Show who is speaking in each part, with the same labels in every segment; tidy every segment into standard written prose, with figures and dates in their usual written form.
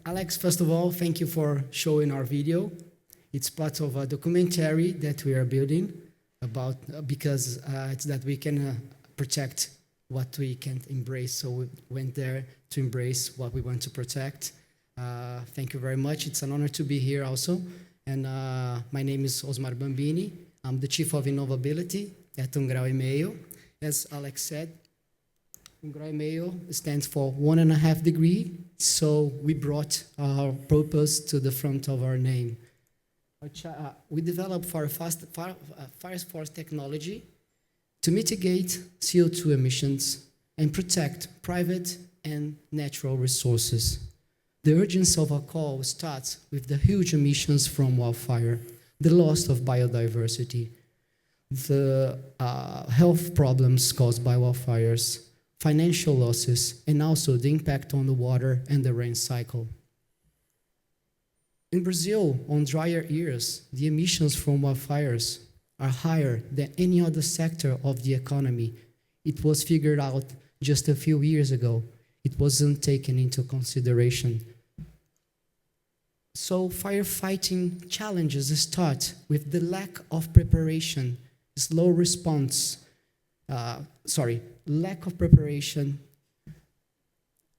Speaker 1: Alex, first of all, thank you for showing our video. It's part of a documentary that we are building about because it's that we can protect what we can't embrace. So we went there to embrace what we want to protect. Thank you very much. It's an honor to be here also. And my name is Osmar Bambini. I'm the Chief of Innovability at Grau and Meio. As Alex said, Grau and Meio stands for 1.5 degrees. So we brought our purpose to the front of our name. We developed fire force technology to mitigate CO2 emissions and protect private and natural resources. The urgency of our call starts with the huge emissions from wildfire, the loss of biodiversity, the health problems caused by wildfires, financial losses, and also the impact on the water and the rain cycle. In Brazil, on drier years, the emissions from wildfires are higher than any other sector of the economy. It was figured out just a few years ago. It wasn't taken into consideration. So firefighting challenges start with the lack of preparation, lack of preparation,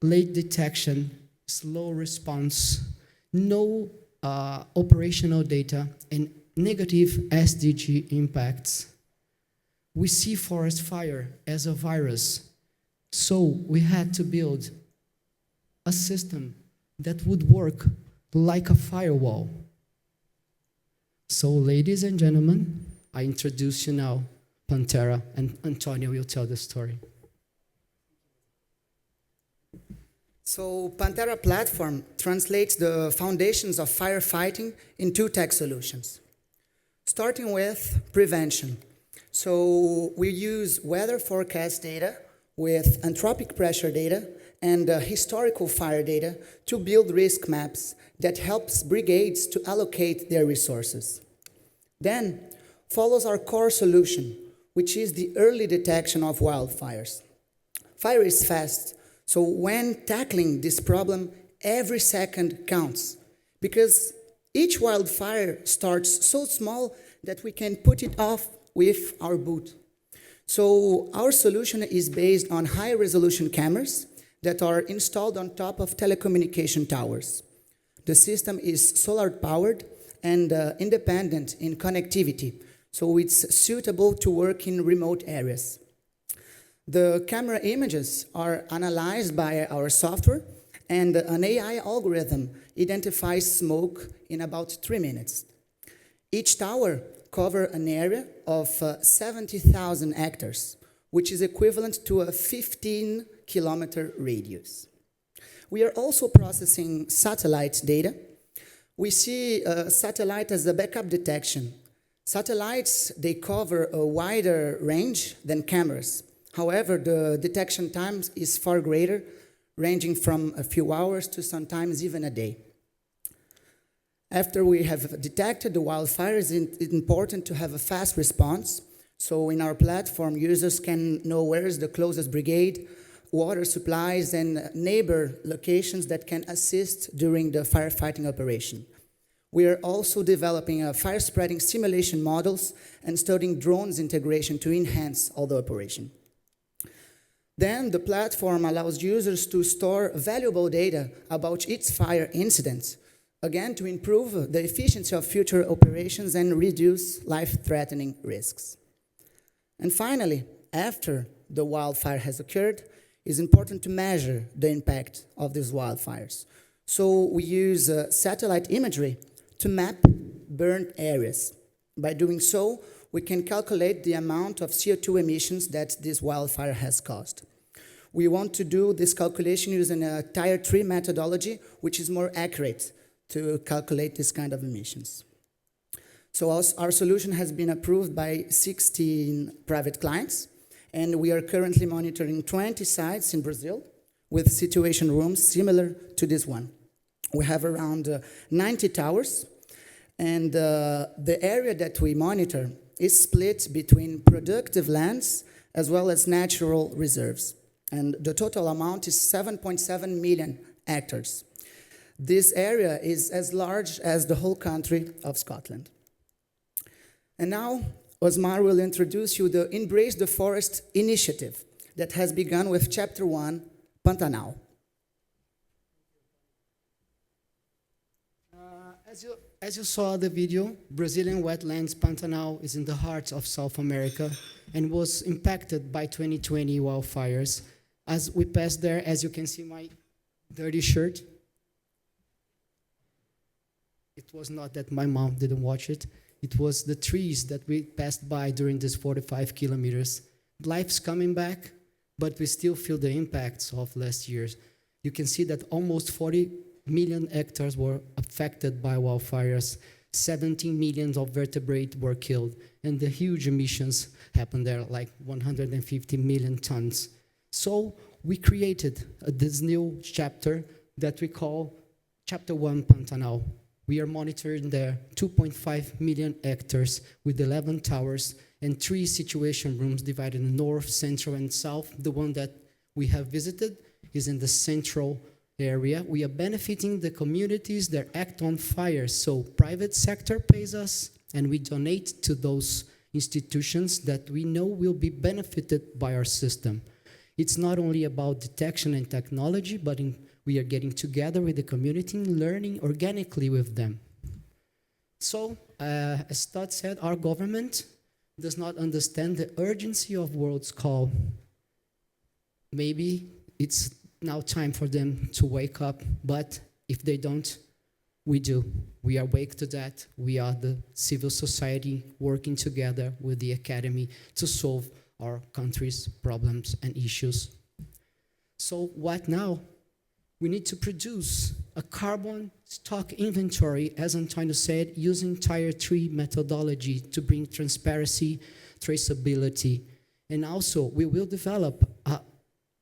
Speaker 1: late detection, slow response, no operational data, and negative SDG impacts. We see forest fire as a virus, so we had to build a system that would work like a firewall. So, ladies and gentlemen, I introduce you now Pantera, and Antonio will tell the story.
Speaker 2: So Pantera Platform translates the foundations of firefighting in two tech solutions. Starting with prevention. So we use weather forecast data with anthropic pressure data and historical fire data to build risk maps that helps brigades to allocate their resources. Then follows our core solution, which is the early detection of wildfires. Fire is fast. So when tackling this problem, every second counts, because each wildfire starts so small that we can put it off with our boot. So our solution is based on high-resolution cameras that are installed on top of telecommunication towers. The system is solar-powered and independent in connectivity, so it's suitable to work in remote areas. The camera images are analyzed by our software, and an AI algorithm identifies smoke in about 3 minutes. Each tower covers an area of 70,000 hectares, which is equivalent to a 15-kilometer radius. We are also processing satellite data. We see satellite as a backup detection. Satellites, they cover a wider range than cameras. However, the detection time is far greater, ranging from a few hours to sometimes even a day. After we have detected the wildfires, it's important to have a fast response. So in our platform, users can know where is the closest brigade, water supplies, and neighbor locations that can assist during the firefighting operation. We are also developing fire spreading simulation models and studying drones integration to enhance all the operation. Then the platform allows users to store valuable data about each fire incident, again to improve the efficiency of future operations and reduce life-threatening risks. And finally, after the wildfire has occurred, it's important to measure the impact of these wildfires. So we use satellite imagery to map burned areas. By doing so, we can calculate the amount of CO2 emissions that this wildfire has caused. We want to do this calculation using a Tier 3 methodology, which is more accurate to calculate this kind of emissions. So our solution has been approved by 16 private clients, and we are currently monitoring 20 sites in Brazil with situation rooms similar to this one. We have around 90 towers, and the area that we monitor is split between productive lands as well as natural reserves. And the total amount is 7.7 million hectares. This area is as large as the whole country of Scotland. And now, Osmar will introduce you the Embrace the Forest initiative that has begun with Chapter 1, Pantanal.
Speaker 1: As you saw the video, Brazilian wetlands Pantanal is in the heart of South America and was impacted by 2020 wildfires. As we passed there, as you can see my dirty shirt, it was not that my mom didn't watch it. It was the trees that we passed by during these 45 kilometers. Life's coming back, but we still feel the impacts of last year's. You can see that almost 40 million hectares were affected by wildfires. 17 million of vertebrates were killed, and the huge emissions happened there, like 150 million tons. So we created this new chapter that we call Chapter 1 Pantanal. We are monitoring there 2.5 million hectares with 11 towers and 3 situation rooms divided in north, central, and south. The one that we have visited is in the central area. We are benefiting the communities that act on fire. So private sector pays us, and we donate to those institutions that we know will be benefited by our system. It's not only about detection and technology, but we are getting together with the community and learning organically with them. So, as Todd said, our government does not understand the urgency of world's call. Maybe it's now time for them to wake up, but if they don't, we do. We are awake to that. We are the civil society working together with the academy to solve our country's problems and issues. So what now? We need to produce a carbon stock inventory, as Antonio said, using Tier 3 methodology to bring transparency, traceability, and also we will develop an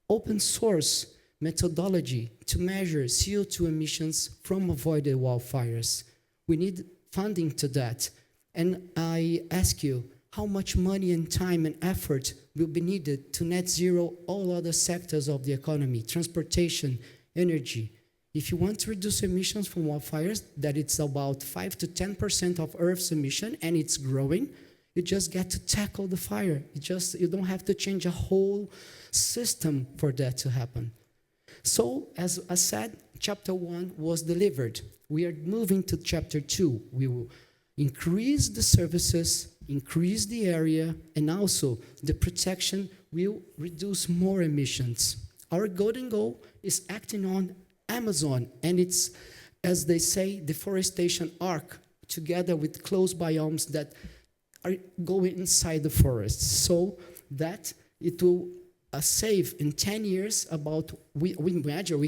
Speaker 1: open source methodology to measure CO2 emissions from avoided wildfires. We need funding to that. And I ask you, how much money and time and effort will be needed to net zero all other sectors of the economy, transportation, energy? If you want to reduce emissions from wildfires, that it's about 5 to 10% of Earth's emission, and it's growing, you just get to tackle the fire. You don't have to change a whole system for that to happen. So, as I said, Chapter 1 was delivered. We are moving to Chapter 2. We will increase the services, increase the area, and also the protection will reduce more emissions. Our golden goal is acting on Amazon, and it's, as they say, deforestation arc, together with closed biomes that are going inside the forest, so that it will save in 10 years about, we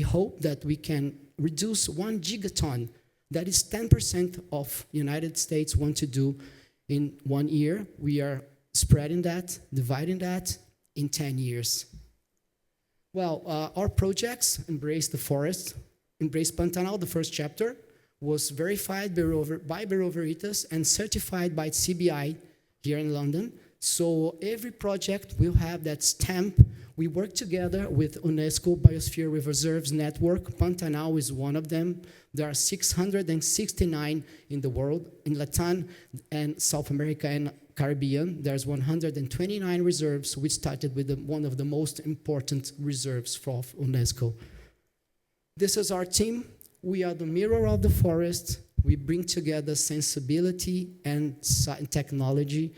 Speaker 1: hope that we can reduce 1 gigaton. That is 10% of United States want to do in 1 year. We are spreading that, dividing that in 10 years. Well, our projects, Embrace the Forest, Embrace Pantanal, the first chapter, was verified by Bureau Veritas and certified by CBI here in London. So every project will have that stamp. We work together with UNESCO Biosphere Reserves Network. Pantanal is one of them. There are 669 in the world. In Latin and South America and Caribbean, there's 129 reserves. We started with one of the most important reserves for UNESCO. This is our team. We are the mirror of the forest. We bring together sensibility and technology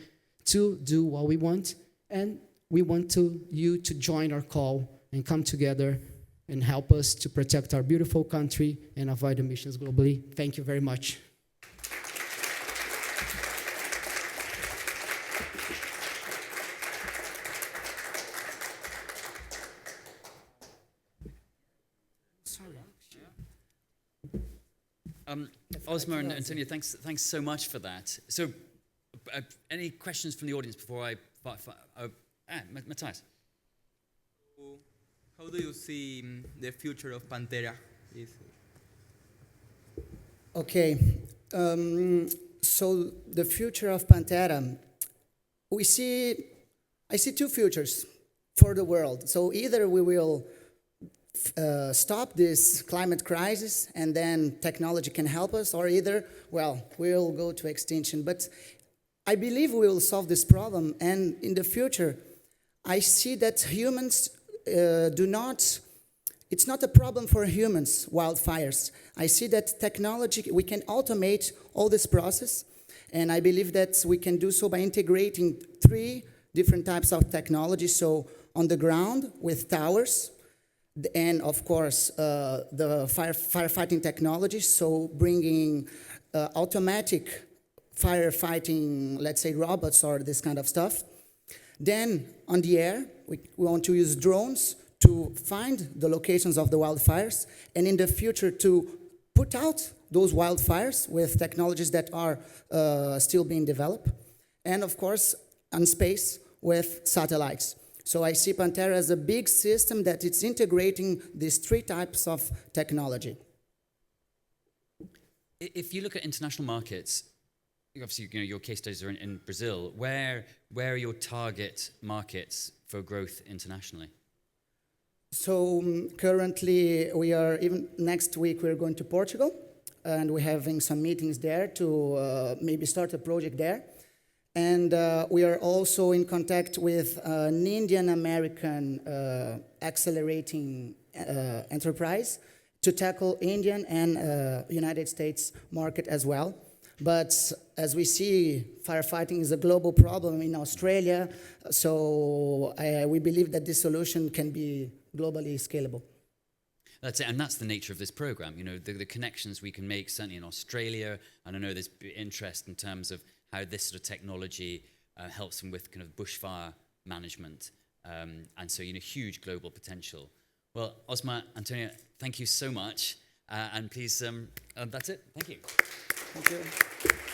Speaker 1: to do what we want, and we want you to join our call and come together and help us to protect our beautiful country and avoid emissions globally. Thank you very much.
Speaker 3: Osmar and Antonio, thanks so much for that. So, any questions from the audience before Matthias?
Speaker 4: How do you see the future of Pantera?
Speaker 2: Okay, so the future of Pantera, I see two futures for the world. So either we will stop this climate crisis and then technology can help us, or either, well, we'll go to extinction. But I believe we will solve this problem, and in the future, I see that humans it's not a problem for humans, wildfires. I see that technology, we can automate all this process, and I believe that we can do so by integrating 3 different types of technology. So on the ground with towers, and of course the firefighting technology, so bringing automatic firefighting, let's say robots or this kind of stuff. Then on the air, we want to use drones to find the locations of the wildfires, and in the future to put out those wildfires with technologies that are still being developed. And of course, on space with satellites. So I see Pantera as a big system that it's integrating these 3 types of technology.
Speaker 3: If you look at international markets, obviously your case studies are in Brazil. Where are your target markets for growth internationally?
Speaker 2: So currently we are, even next week we're going to Portugal, and we're having some meetings there to maybe start a project there. And we are also in contact with an Indian-American accelerating enterprise to tackle Indian and United States market as well. But as we see, firefighting is a global problem in Australia, so we believe that this solution can be globally scalable.
Speaker 3: That's it, and that's the nature of this program. You know, the connections we can make, certainly in Australia, and I know there's interest in terms of how this sort of technology helps them with kind of bushfire management, and so, you know, huge global potential. Well, Osmar, Antonio, thank you so much, and please, that's it. Thank you.
Speaker 2: Thank you.